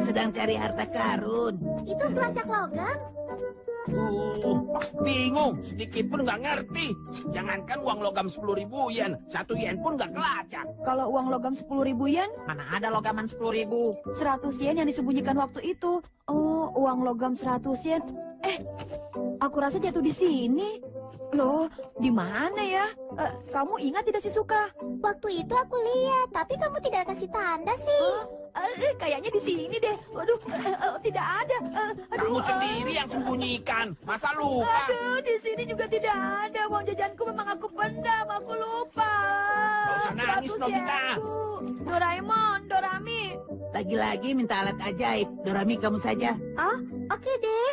Sedang cari harta karun. Itu pelacak logam? Bingung, sedikit pun nggak ngerti. Jangankan uang logam 10.000 yen, 1 yen pun nggak kelacak. Kalau uang logam 10.000 yen, Mana ada logaman 10.000? 100 yen yang disembunyikan waktu itu. Oh, uang logam 100 yen. Aku rasa jatuh di sini. Loh, di mana ya? Kamu ingat tidak sih, Suka? Waktu itu aku lihat, tapi kamu tidak kasih tanda sih. Kayaknya di sini deh. Waduh, tidak ada. Kamu sendiri yang sembunyikan, masa lupa? Aduh, di sini juga tidak ada. Uang jajanku memang aku pendam, aku lupa. Gak usah nangis, 100 Nobita. yenku. Doraemon, Dorami. Lagi-lagi minta alat ajaib. Dorami, kamu saja. Oh, oke deh.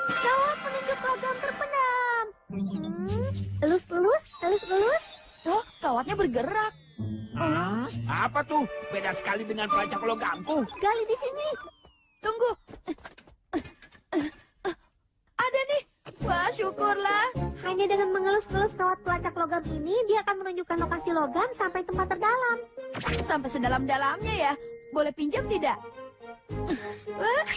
Kawat penunjuk logam terpendam. Elus-elus, elus-elus. Oh, kawatnya bergerak. Apa tuh? Beda sekali dengan pelacak logamku. Gali di sini. Tunggu. Ada nih. Wah, syukurlah. Hanya dengan mengelus-elus kawat pelacak logam ini, dia akan menunjukkan lokasi logam sampai tempat terdalam. Sampai sedalam-dalamnya ya. Boleh pinjam tidak?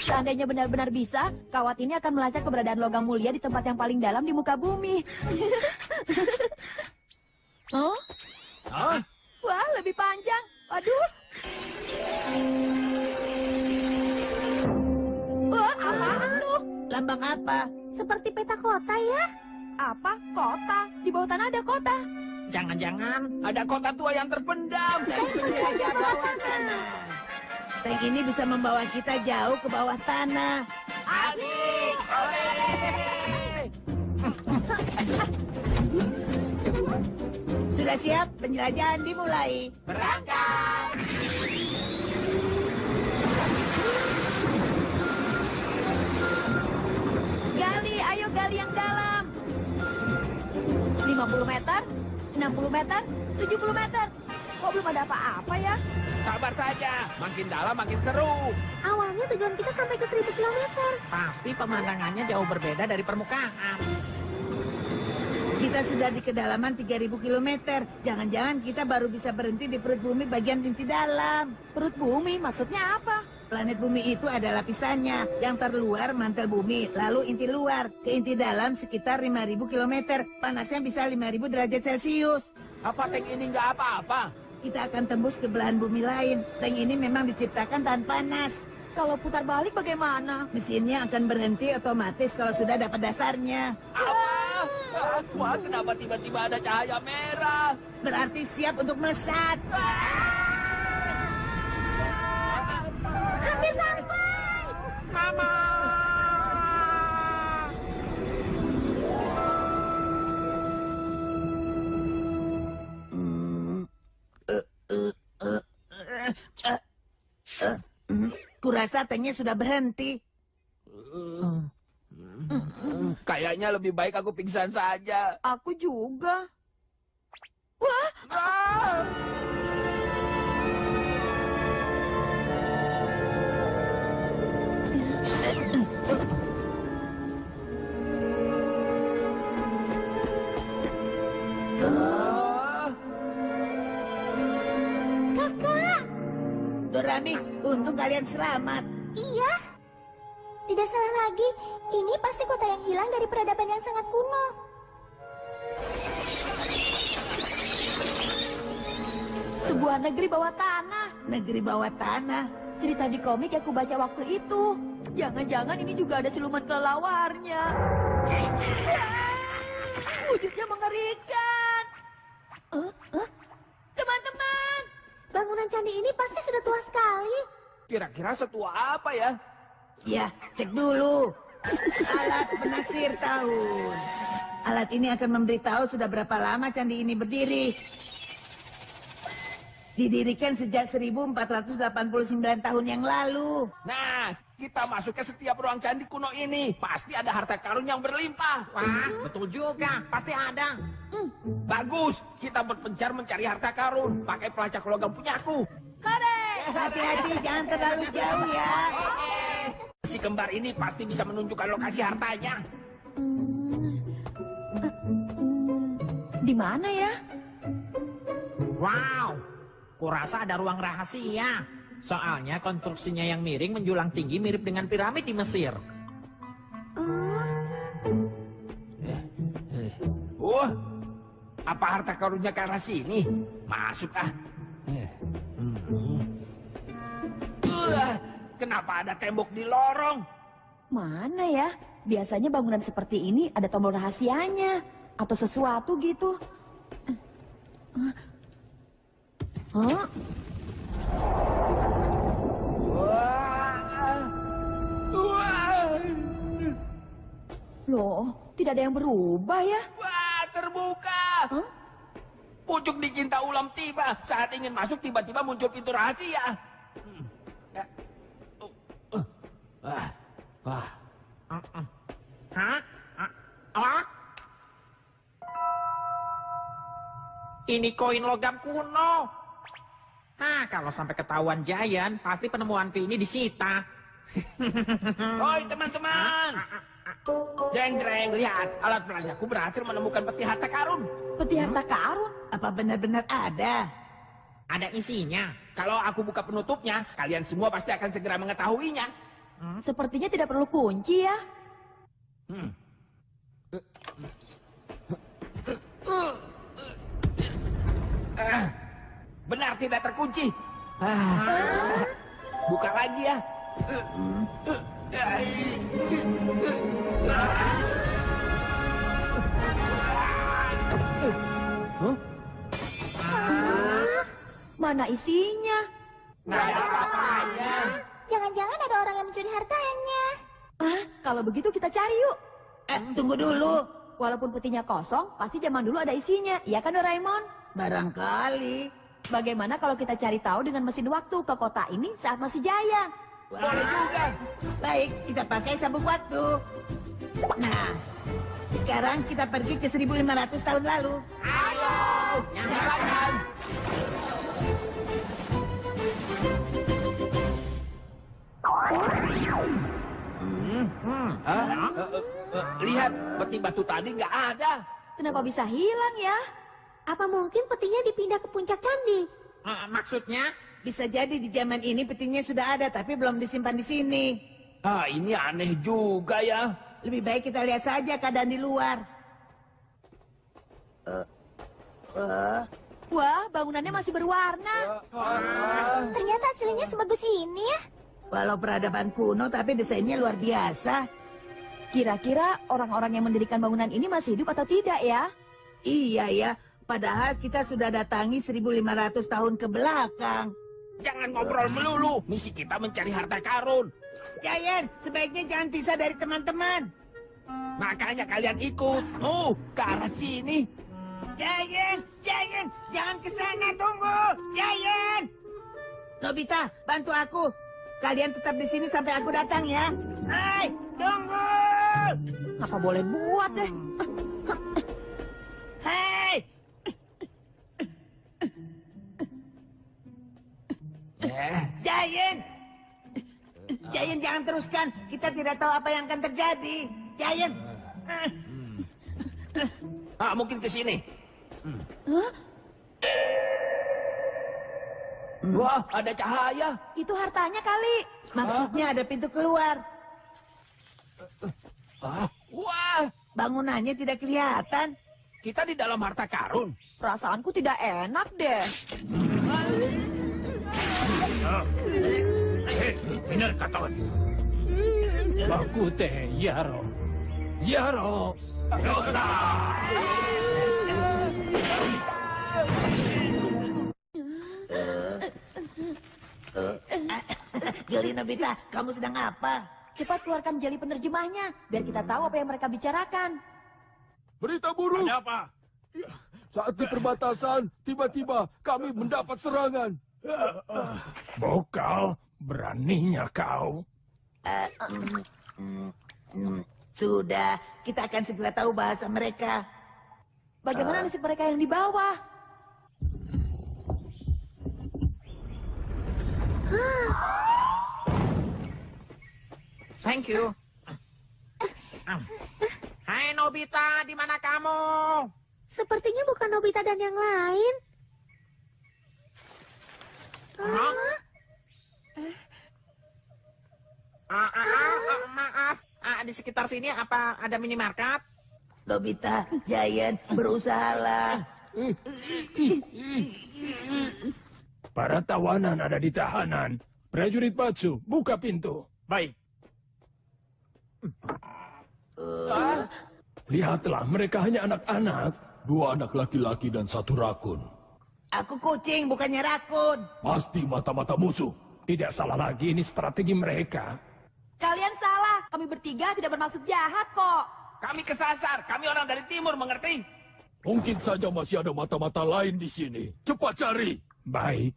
Seandainya benar-benar bisa, kawat ini akan melacak keberadaan logam mulia di tempat yang paling dalam di muka bumi. Oh? Hah? Wah, lebih panjang. Aduh. Wah, apaan tuh? Lambang apa? Seperti peta kota ya. Apa? Kota. Di bawah tanah ada kota. Jangan-jangan Ada kota tua yang terpendam. Penjelajah bawah tanah. Tank ini bisa membawa kita jauh ke bawah tanah. Asik! Sudah siap? Penjelajahan dimulai. Berangkat! Gali, ayo gali yang dalam. 50 meter, 60 meter, 70 meter. Kok belum ada apa-apa ya? Sabar saja, makin dalam makin seru. Awalnya tujuan kita sampai ke 1000 kilometer. pasti pemandangannya jauh berbeda dari permukaan. Kita sudah di kedalaman 3000 km. Jangan-jangan kita baru bisa berhenti di perut bumi bagian inti dalam. Perut bumi maksudnya apa? Planet bumi itu ada lapisannya. Yang terluar mantel bumi, lalu inti luar. Ke inti dalam sekitar 5000 km. Panasnya bisa 5000 derajat Celcius. Apa tank ini nggak apa-apa? Kita akan tembus ke belahan bumi lain. Tank ini memang diciptakan tahan panas. Kalau putar balik bagaimana? Mesinnya akan berhenti otomatis kalau sudah dapat dasarnya. Apa? Wah, kenapa tiba-tiba ada cahaya merah? Berarti siap untuk melesat. Hampir sampai. Mama! Kurasa tanknya sudah berhenti. Kayaknya lebih baik aku pingsan saja. Aku juga. Ah! Ah! Kakak. Dorami, untung kalian selamat. Iya. Tidak salah lagi. Ini pasti kota yang hilang dari peradaban yang sangat kuno. Sebuah negeri bawah tanah. Negeri bawah tanah. Cerita di komik yang aku baca waktu itu. Jangan-jangan ini juga ada siluman kelelawarnya. Wujudnya mengerikan. Teman-teman. Bangunan candi ini pasti sudah tua sekali. Kira-kira setua apa ya? Ya, cek dulu. Alat penaksir tahun. Alat ini akan memberitahu sudah berapa lama candi ini berdiri. Didirikan sejak 1489 tahun yang lalu. Nah, kita masuk ke setiap ruang candi kuno ini. Pasti ada harta karun yang berlimpah. Wah, betul juga. Pasti ada. Bagus, kita berpencar mencari harta karun. Pakai pelacak logam punyaku. Hati-hati, jangan terlalu jauh ya. Si kembar ini pasti bisa menunjukkan lokasi hartanya. Di mana ya? Wow, kurasa ada ruang rahasia. Soalnya konstruksinya yang miring menjulang tinggi mirip dengan piramid di Mesir. Wah, apa harta karunnya ke arah sini? Masuk ah. Kenapa ada tembok di lorong? Mana ya? Biasanya bangunan seperti ini ada tombol rahasianya. Atau sesuatu gitu. Hah? Loh, tidak ada yang berubah ya? Wah, terbuka. Hah? Pucuk dicinta ulam tiba. Saat ingin masuk, tiba-tiba muncul pintu rahasia. Wah. Hah? Ah? Ini koin logam kuno. Kalau sampai ketahuan Giant, pasti penemuanku ini disita. Oi, teman-teman. Jeng-jeng, lihat. Alat perajaku berhasil menemukan peti harta karun. Peti harta karun? Apa benar-benar ada? Ada isinya. Kalau aku buka penutupnya, kalian semua pasti akan segera mengetahuinya. Sepertinya tidak perlu kunci ya. Benar tidak terkunci. Buka lagi ya. Mana isinya? Nggak ada apa-apanya. Jangan-jangan ada orang yang mencuri hartanya. Kalau begitu kita cari yuk. Tunggu dulu. Walaupun petinya kosong, pasti zaman dulu ada isinya. Iya kan Doraemon? Barangkali. Bagaimana kalau kita cari tahu dengan mesin waktu ke kota ini saat masih jaya? Boleh juga. Baik, kita pakai sabuk waktu. Nah, sekarang kita pergi ke 1500 tahun lalu. Ayo, nyalakan. Lihat, peti batu tadi nggak ada. Kenapa bisa hilang ya? Apa mungkin petinya dipindah ke puncak candi? Maksudnya? Bisa jadi di zaman ini petinya sudah ada, tapi belum disimpan di sini. Ini aneh juga ya. Lebih baik kita lihat saja keadaan di luar. Wah, bangunannya masih berwarna. Ternyata aslinya sebagus ini ya. Walau peradaban kuno, tapi desainnya luar biasa. Kira-kira orang-orang yang mendirikan bangunan ini masih hidup atau tidak ya? Iya ya, padahal kita sudah datangi 1500 tahun ke belakang. Jangan ngobrol melulu. Misi kita mencari harta karun. Giant, sebaiknya jangan pisah dari teman-teman. Makanya kalian ikut. Ke arah sini. Giant, jangan ke sana, tunggu. Giant. Nobita, bantu aku. Kalian tetap di sini sampai aku datang ya. Hai, tunggu. Apa boleh buat deh. Hai. Giant, jangan teruskan. Kita tidak tahu apa yang akan terjadi. Giant. Mungkin ke sini. Hah? Wah, ada cahaya. Itu hartanya kali. Maksudnya ada pintu keluar. Wah, Bangunannya tidak kelihatan. kita di dalam harta karun. Perasaanku tidak enak deh. Benar kata. Baku teh, Yaro. Yaro. Geli Nobita, kamu sedang apa? Cepat keluarkan jeli penerjemahnya, biar kita tahu apa yang mereka bicarakan. Berita buruk. Ada apa? Saat di perbatasan, tiba-tiba kami mendapat serangan. Bokal, beraninya kau. Sudah, kita akan segera tahu bahasa mereka. Bagaimana nasib mereka yang di bawah? Thank you. Hai Nobita, di mana kamu? Sepertinya bukan Nobita dan yang lain. Maaf, di sekitar sini apa ada minimarket? Nobita, Giant, berusahalah. Para tawanan ada di tahanan. Prajurit Batsu, buka pintu. Baik. Lihatlah, mereka hanya anak-anak. 2 anak laki-laki dan 1 rakun. Aku kucing, bukannya rakun. Pasti mata-mata musuh. Tidak salah lagi, ini strategi mereka. Kalian salah. Kami bertiga tidak bermaksud jahat kok. Kami kesasar. Kami orang dari timur, mengerti? Mungkin saja masih ada mata-mata lain di sini. Cepat cari. Baik.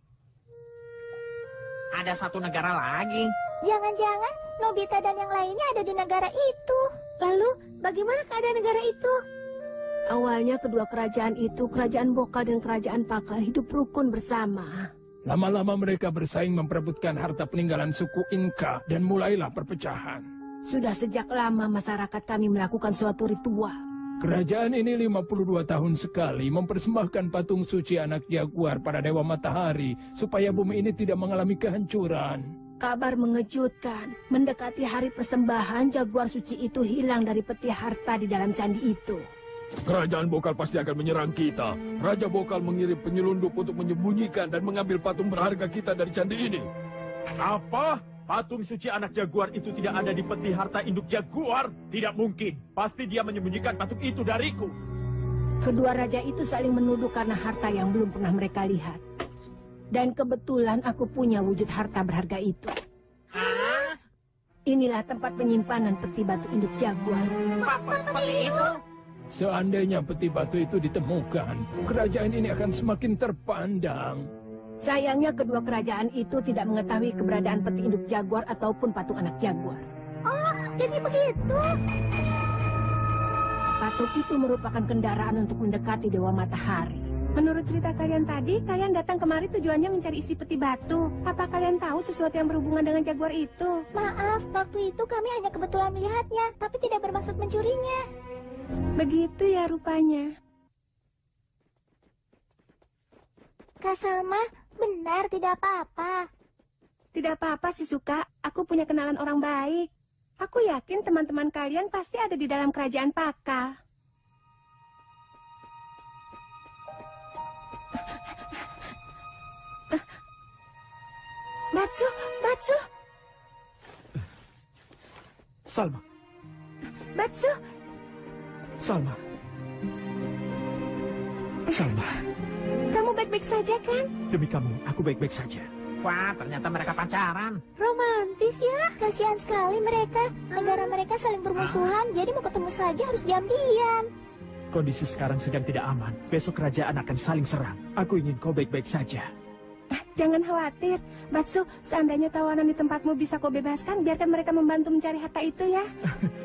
Ada 1 negara lagi. Jangan-jangan Nobita dan yang lainnya ada di negara itu. Lalu, bagaimana keadaan negara itu? Awalnya kedua kerajaan itu, kerajaan Bokal dan kerajaan Pakal hidup rukun bersama. Lama-lama mereka bersaing memperebutkan harta peninggalan suku Inka dan mulailah perpecahan. Sudah sejak lama masyarakat kami melakukan suatu ritual. Kerajaan ini 52 tahun sekali mempersembahkan patung suci anak jaguar pada Dewa Matahari supaya bumi ini tidak mengalami kehancuran. Kabar mengejutkan, mendekati hari persembahan, jaguar suci itu hilang dari peti harta di dalam candi itu. Kerajaan Bokal pasti akan menyerang kita. Raja Bokal mengirim penyelundup untuk menyembunyikan dan mengambil patung berharga kita dari candi ini. Apa? Patung suci anak jaguar itu tidak ada di peti harta induk jaguar? Tidak mungkin. Pasti dia menyembunyikan patung itu dariku. Kedua raja itu saling menuduh karena harta yang belum pernah mereka lihat. Dan kebetulan aku punya wujud harta berharga itu. Inilah tempat penyimpanan peti batu induk jaguar. Seperti itu. Seandainya peti batu itu ditemukan, kerajaan ini akan semakin terpandang. Sayangnya kedua kerajaan itu tidak mengetahui keberadaan peti induk jaguar ataupun patung anak jaguar. Oh, jadi begitu. Patung itu merupakan kendaraan untuk mendekati Dewa Matahari. Menurut cerita kalian tadi, kalian datang kemari tujuannya mencari isi peti batu. Apa kalian tahu sesuatu yang berhubungan dengan jaguar itu? Maaf, waktu itu kami hanya kebetulan melihatnya, tapi tidak bermaksud mencurinya. Begitu ya rupanya. Kak Salma, benar tidak apa-apa. Tidak apa-apa sih Suka, aku punya kenalan orang baik. Aku yakin teman-teman kalian pasti ada di dalam kerajaan Pakal. Batsu, Batsu. Salma, Batsu. Salma. Salma, Kamu baik-baik saja kan? demi kamu, aku baik-baik saja. Wah, ternyata mereka pacaran. Romantis ya. Kasihan sekali mereka. Negara mereka saling bermusuhan, jadi mau ketemu saja harus diam-diam. Kondisi sekarang sedang tidak aman. Besok kerajaan akan saling serang. Aku ingin kau baik-baik saja. Jangan khawatir, Batsu. Seandainya tawanan di tempatmu bisa kau bebaskan, biarkan mereka membantu mencari harta itu ya.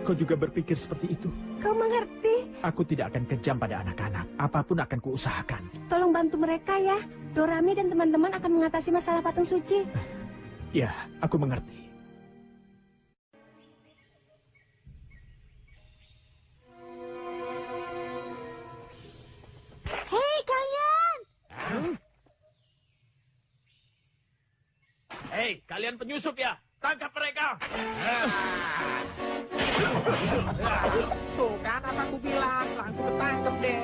Kau juga berpikir seperti itu. Kau mengerti? Aku tidak akan kejam pada anak-anak. Apapun akan kuusahakan. Tolong bantu mereka ya. Dorami dan teman-teman akan mengatasi masalah patung suci. Ya, aku mengerti. Hei kalian! Hei, kalian penyusup ya? Tangkap mereka! Tuh kan apa aku bilang, langsung ketangkep deh.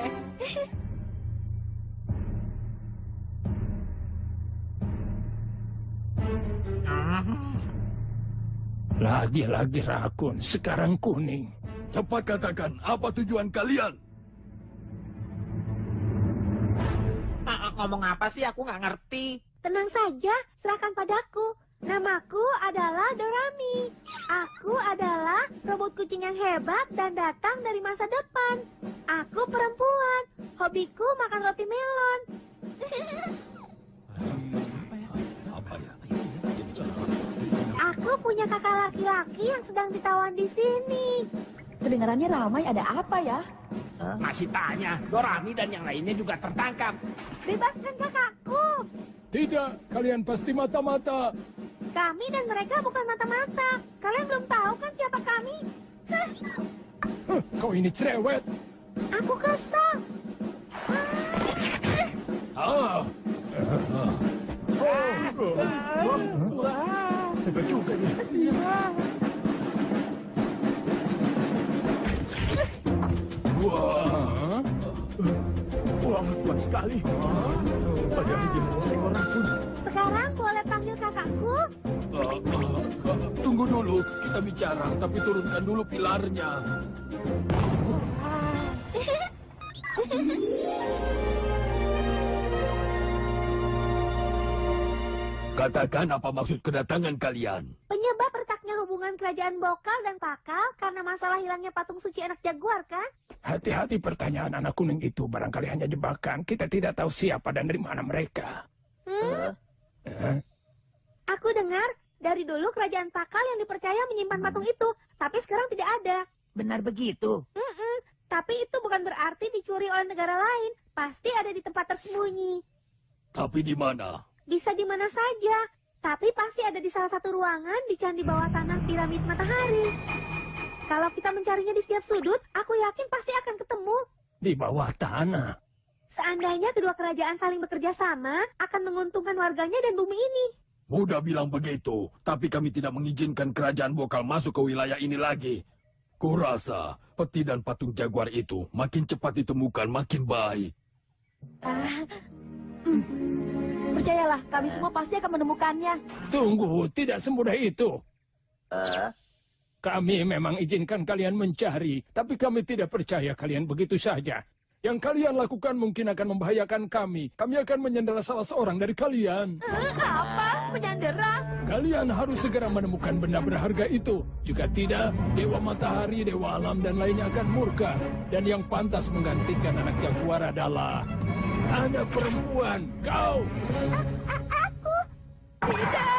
Lagi-lagi rakun, sekarang kuning. Cepat katakan, apa tujuan kalian? Ngomong apa sih? Aku nggak ngerti. Tenang saja, serahkan padaku. Namaku adalah Dorami. Aku adalah robot kucing yang hebat dan datang dari masa depan. Aku perempuan. Hobiku makan roti melon. Apa ya? Aku punya kakak laki-laki yang sedang ditawan di sini. Kedengarannya ramai, ada apa ya? Masih tanya, Dorami dan yang lainnya juga tertangkap. Bebaskan kakakku. Tidak, kalian pasti mata-mata. Kami dan mereka bukan mata-mata. Kalian belum tahu kan siapa kami? Kau ini cerewet. Aku kesal. Hebat juga dia. Wah, kuat sekali. Padahal dia hanya seorang pun. Sekarang boleh panggil kakakku? Tunggu dulu, kita bicara, tapi turunkan dulu pilarnya. Katakan apa maksud kedatangan kalian? Penyebab retaknya hubungan kerajaan Bokal dan Pakal karena masalah hilangnya patung suci anak jaguar, kan? Hati-hati pertanyaan anak kuning itu, barangkali hanya jebakan. Kita tidak tahu siapa dan dari mana mereka. Aku dengar dari dulu kerajaan Pakal yang dipercaya menyimpan patung itu, tapi sekarang tidak ada. Benar begitu? Tapi itu bukan berarti dicuri oleh negara lain. Pasti ada di tempat tersembunyi. Tapi di mana? Bisa di mana saja, tapi pasti ada di salah satu ruangan di candi bawah tanah piramid matahari. Kalau kita mencarinya di setiap sudut, aku yakin pasti akan ketemu. Di bawah tanah. Seandainya kedua kerajaan saling bekerja sama, akan menguntungkan warganya dan bumi ini. Mudah bilang begitu, tapi kami tidak mengizinkan kerajaan Bokal masuk ke wilayah ini lagi. Kurasa peti dan patung jaguar itu makin cepat ditemukan, makin baik. Percayalah, kami semua pasti akan menemukannya. Tunggu, tidak semudah itu. Kami memang izinkan kalian mencari, tapi kami tidak percaya kalian begitu saja. Yang kalian lakukan mungkin akan membahayakan kami. Kami akan menyandera salah seorang dari kalian. Apa? Menyandera? Kalian harus segera menemukan benda berharga itu. Jika tidak, Dewa Matahari, Dewa Alam, dan lainnya akan murka. Dan yang pantas menggantikan anak jaguar adalah anak perempuan, kau. Aku? Tidak!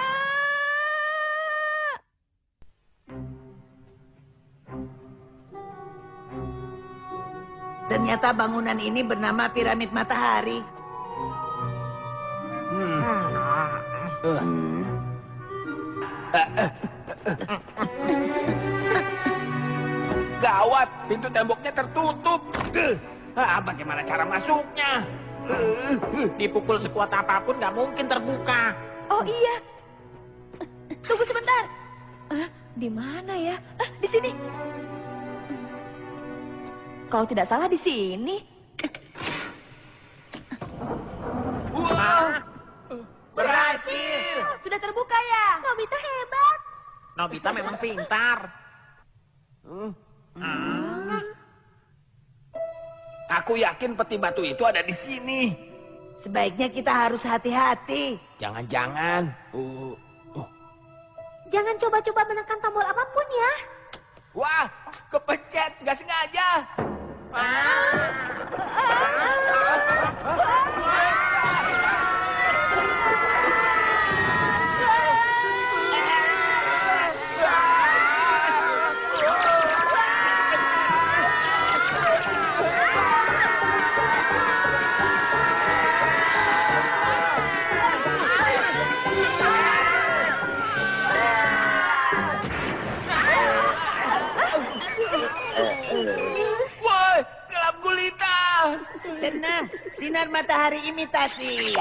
Ternyata bangunan ini bernama Piramid Matahari. Gawat, pintu temboknya tertutup. Bagaimana cara masuknya? Dipukul sekuat apapun nggak mungkin terbuka. Oh iya. Tunggu sebentar. Di mana ya? Di sini. Kalau tidak salah di sini. Wah, berhasil. Sudah terbuka ya? Nobita hebat. Nobita memang pintar. Aku yakin peti batu itu ada di sini. Sebaiknya kita harus hati-hati. Jangan-jangan. Jangan coba-coba menekan tombol apapun ya. Wah, kepencet, nggak sengaja. Tenang, sinar matahari imitasi.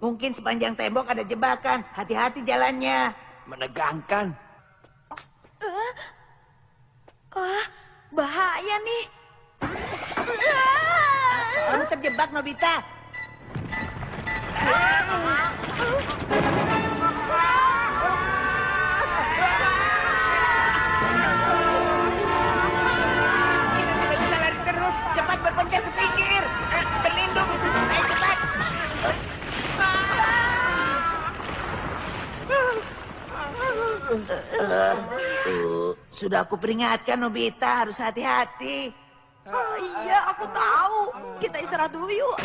Mungkin sepanjang tembok ada jebakan. Hati-hati jalannya. Menegangkan. Bahaya nih. Kamu terjebak, Nobita. Cepat berpencet ke pinggir. Berlindung. Ayo cepat. Sudah aku peringatkan, Nobita. Harus hati-hati. Iya, aku tahu. Kita istirahat dulu yuk.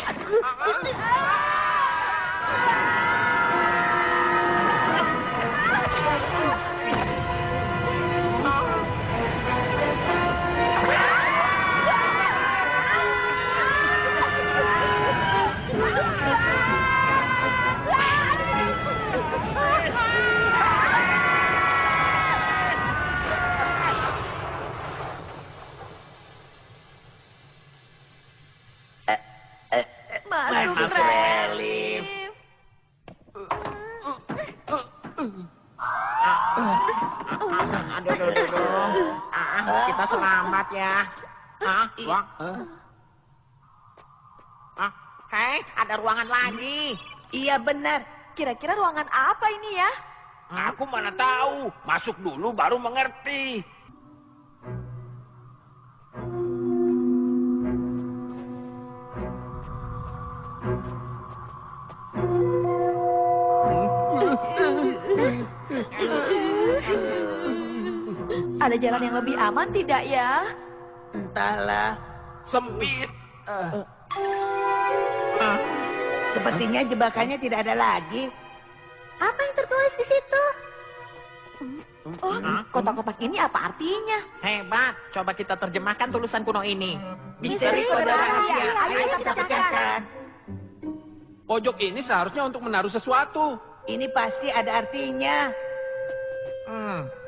Aduh. Kita selamat ya. Hei, ada ruangan lagi. Iya benar. Kira-kira ruangan apa ini ya? Aku mana tahu. Masuk dulu baru mengerti. Ada jalan yang lebih aman tidak ya? Entahlah. Sempit. Sepertinya jebakannya tidak ada lagi. Apa yang tertulis di situ? Oh, kotak-kotak ini apa artinya? Hebat. Coba kita terjemahkan tulisan kuno ini. Misteri kode rahasia. Ayo kita pecahkan. Pojok ini seharusnya untuk menaruh sesuatu. Ini pasti ada artinya.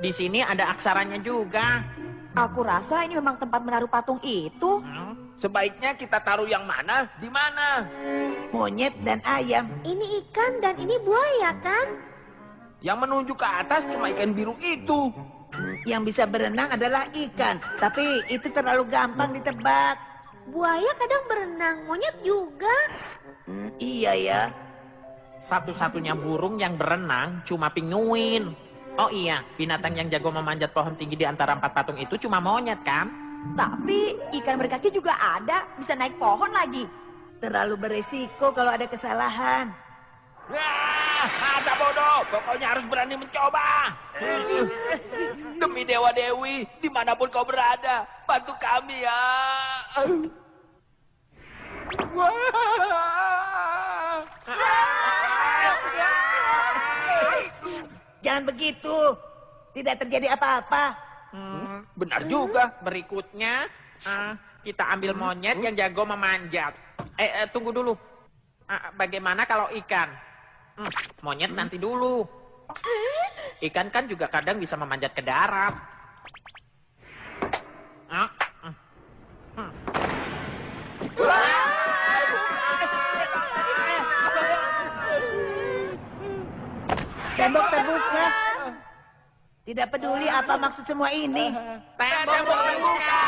Di sini ada aksaranya juga. Aku rasa ini memang tempat menaruh patung itu. Sebaiknya kita taruh yang mana, di mana? Monyet dan ayam. Ini ikan dan ini buaya kan? Yang menunjuk ke atas cuma ikan biru itu. Yang bisa berenang adalah ikan. Tapi itu terlalu gampang ditebak. Buaya kadang berenang, monyet juga. Iya ya. Satu-satunya burung yang berenang cuma pinguin. Oh iya, binatang yang jago memanjat pohon tinggi di antara 4 patung itu cuma monyet kan? Tapi ikan berkaki juga ada, bisa naik pohon lagi. Terlalu beresiko kalau ada kesalahan. Masa bodoh, pokoknya harus berani mencoba. Demi Dewa Dewi, dimanapun kau berada, bantu kami ya. Jangan begitu. Tidak terjadi apa-apa. Benar juga. Berikutnya, kita ambil monyet yang jago memanjat. Tunggu dulu. Bagaimana kalau ikan? Monyet nanti dulu. Ikan kan juga kadang bisa memanjat ke darat. Tembok terbuka. Tidak peduli apa maksud semua ini. Tembok terbuka.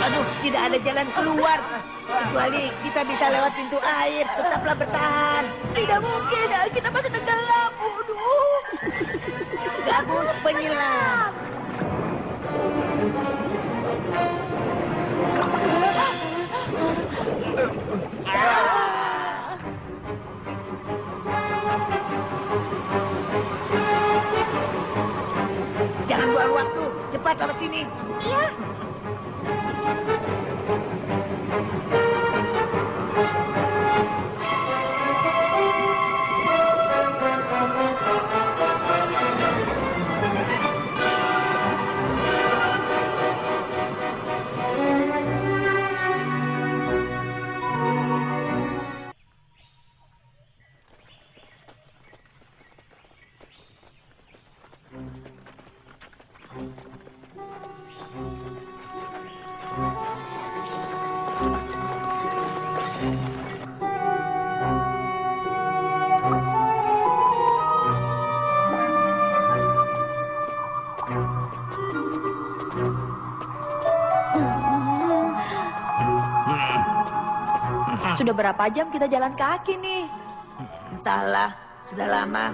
Aduh, tidak ada jalan keluar. Kecuali kita bisa lewat pintu air. Tetaplah bertahan. Tidak mungkin, kita masih tenggelam. Aduh. Gabus penyelam. Jangan buang waktu. Cepat lewat sini. Iya. Sudah berapa jam kita jalan kaki nih? Entahlah, sudah lama.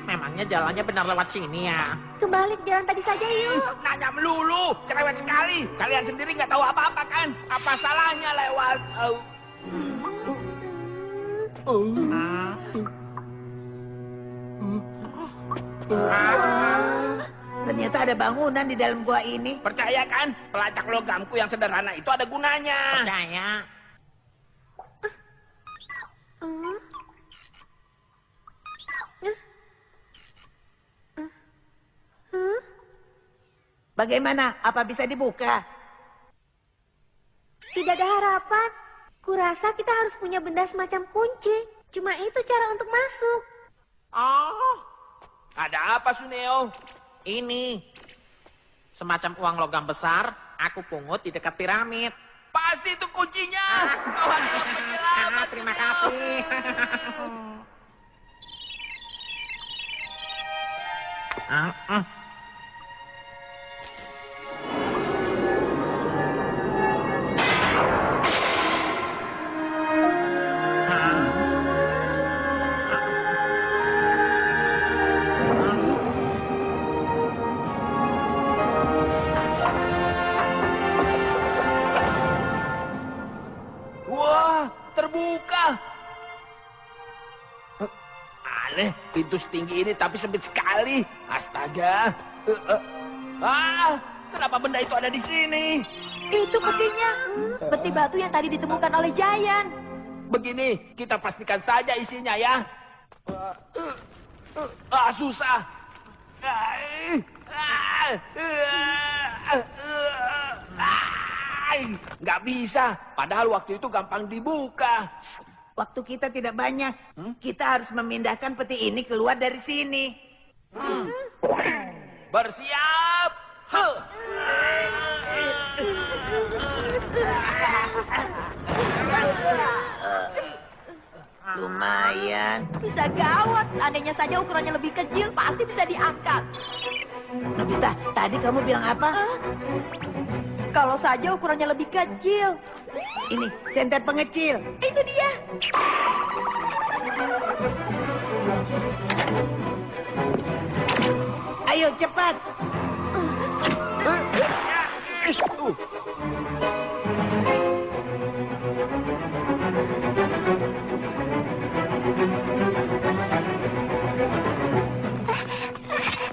Memangnya jalannya benar lewat sini ya? Kembali ke jalan tadi saja yuk. Nanya melulu, cerewet sekali. Kalian sendiri nggak tahu apa-apa kan? Apa salahnya lewat? Ternyata ada bangunan di dalam gua ini. Percaya kan? Pelacak logamku yang sederhana itu ada gunanya. Percaya. Bagaimana? Apa bisa dibuka? Tidak ada harapan. Kurasa kita harus punya benda semacam kunci. Cuma itu cara untuk masuk. Oh, ada apa Suneo? Ini semacam uang logam besar Aku pungut di dekat piramid. Pasti itu kuncinya. Tuhan, penyelamat. Terima kasih. Wah, terbuka. Aneh, pintu setinggi ini tapi sempit sekali. Astaga. Kenapa benda itu ada di sini? Itu petinya. Peti batu yang tadi ditemukan oleh Giant. Begini, kita pastikan saja isinya ya. Susah. Nggak bisa. Padahal waktu itu gampang dibuka. Waktu kita tidak banyak. Kita harus memindahkan peti ini keluar dari sini. Bersiap. Lumayan. Bisa gawat. Seandainya saja ukurannya lebih kecil, pasti bisa diangkat. Nobita, tadi kamu bilang apa? Kalau saja ukurannya lebih kecil. Ini, senter pengecil. Itu dia. Ayo, cepat.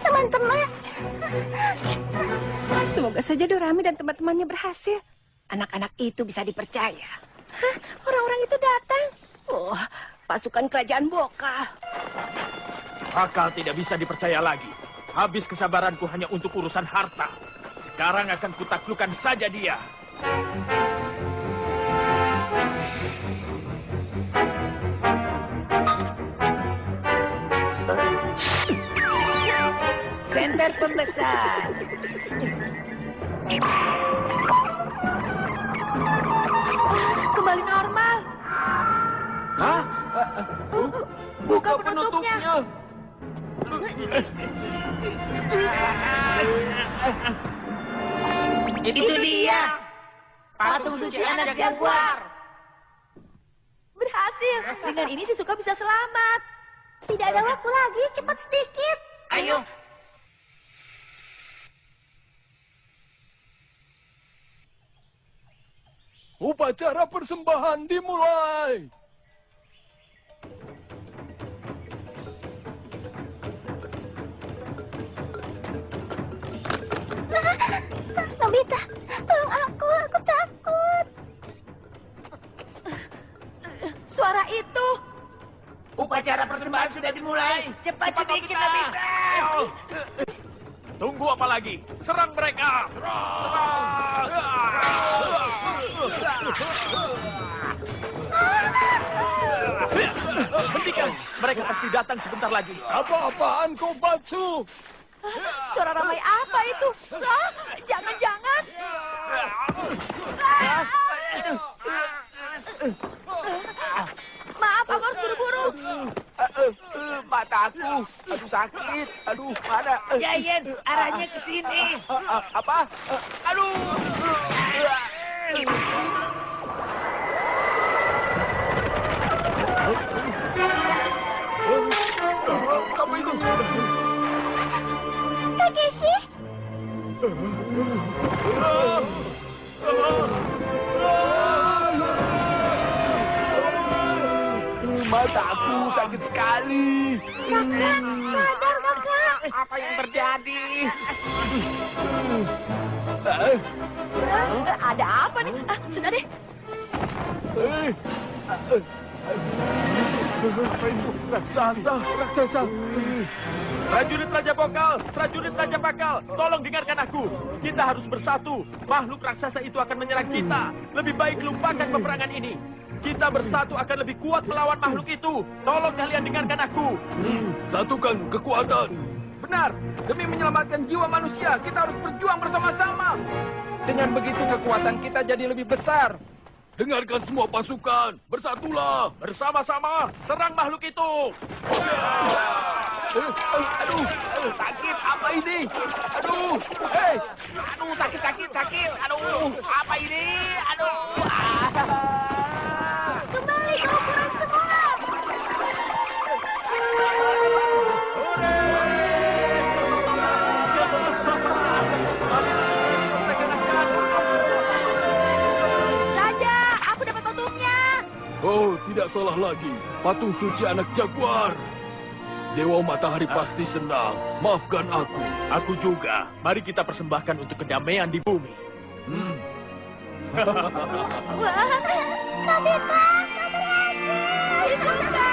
Teman-teman. Semoga saja Dorami dan teman-temannya berhasil. Anak-anak itu bisa dipercaya. Hah? Orang-orang itu datang. Oh, pasukan kerajaan Boka. Akal tidak bisa dipercaya lagi. Habis kesabaranku hanya untuk urusan harta. Sekarang akan kutaklukkan saja dia. Senter pembesar. Kembali normal. Hah? Buka penutupnya. Itu dia. Patung suci anak jaguar. Berhasil. Dengan ini si Suka bisa selamat. Tidak ada waktu lagi, cepat sedikit. Ayo. Upacara persembahan dimulai. Nobita, tolong aku takut. Suara itu. Upacara persembahan sudah dimulai. Cepat sedikit, Nobita. Tunggu apa lagi? Serang mereka! Hentikan! Mereka pasti datang sebentar lagi. Apa-apaan kau, Batsu? Suara ramai apa itu? Jangan-jangan. Maaf, aku harus buru-buru. Mataku. Aduh, sakit. Aduh, mana? Giant, arahnya ke sini. Apa? Aduh. Kamu itu? Takeshi, Mataku sakit sekali. sadar kakak. Apa yang terjadi? Ada apa nih? Sudah deh. Apa itu? Raksasa. Prajurit Raja Bakal, tolong dengarkan aku. Kita harus bersatu. Makhluk raksasa itu akan menyerang kita. Lebih baik lupakan peperangan ini. Kita bersatu akan lebih kuat melawan makhluk itu. Tolong kalian dengarkan aku. Satukan kekuatan. benar. Demi menyelamatkan jiwa manusia, kita harus berjuang bersama-sama. Dengan begitu kekuatan kita jadi lebih besar. Dengarkan semua pasukan, bersatulah. Bersama-sama, serang makhluk itu. Aduh, sakit apa ini? Aduh, hei. Aduh, sakit. Aduh, apa ini? Aduh. Kembali ke ukuran semula. Raja, aku dapat patungnya. Oh, tidak salah lagi. Patung suci anak jaguar. Dewa Matahari pasti senang. Maafkan aku. Aku juga. Mari kita persembahkan untuk kedamaian di bumi. Wah, Nobita, berhasil.